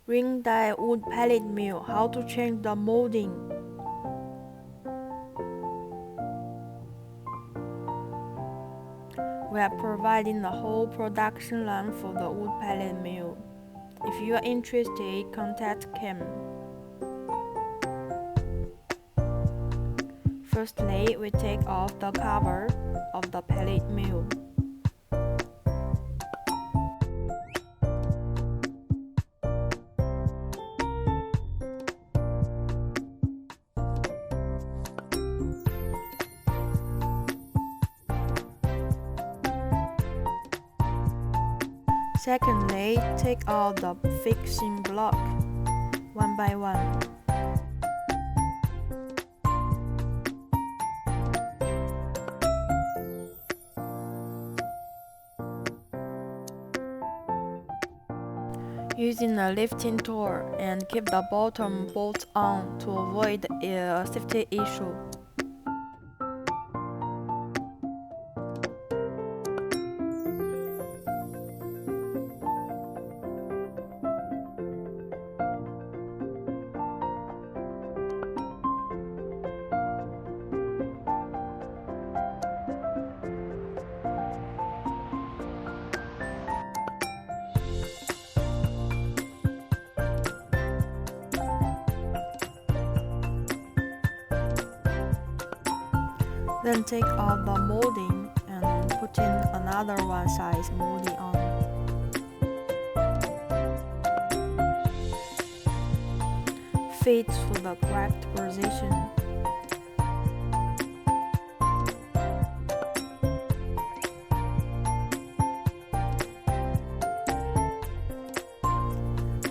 Ring die wood pellet mill. How to change the molding. We are providing the whole production line for the wood pellet mill. If you are interested, contact Kim. Firstly, we take off the cover of the pellet mill. Secondly, take out the fixing block one by one. Using a lifting tool and keep the bottom bolts on to avoid a safety issue. Then take out the molding and put in another one size molding on. Fit to the correct position.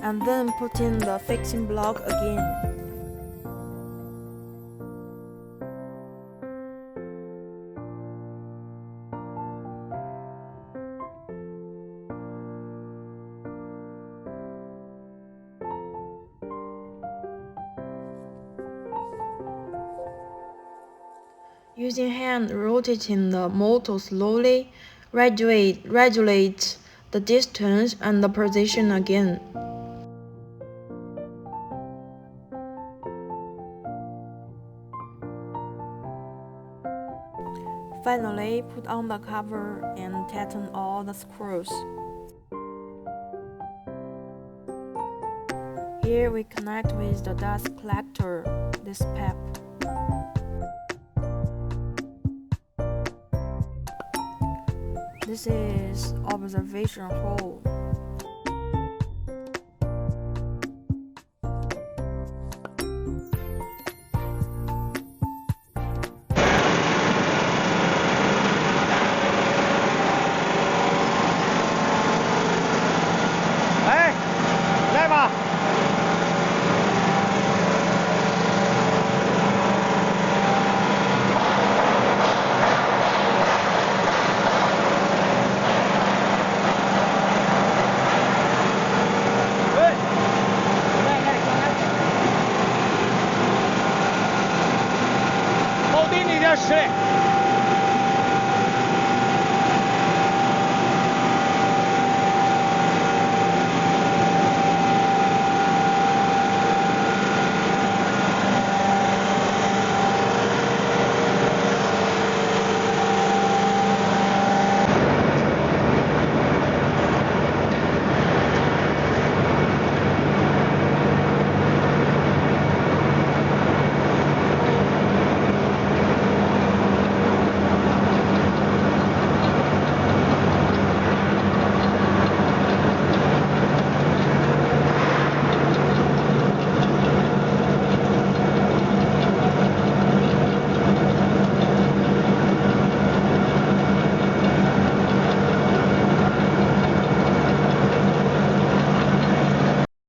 And then put in the fixing block again. Using hand rotating the motor slowly, regulate the distance and the position again. Finally, put on the cover and tighten all the screws. Here we connect with the dust collector, this pipe. This is observation hole.是。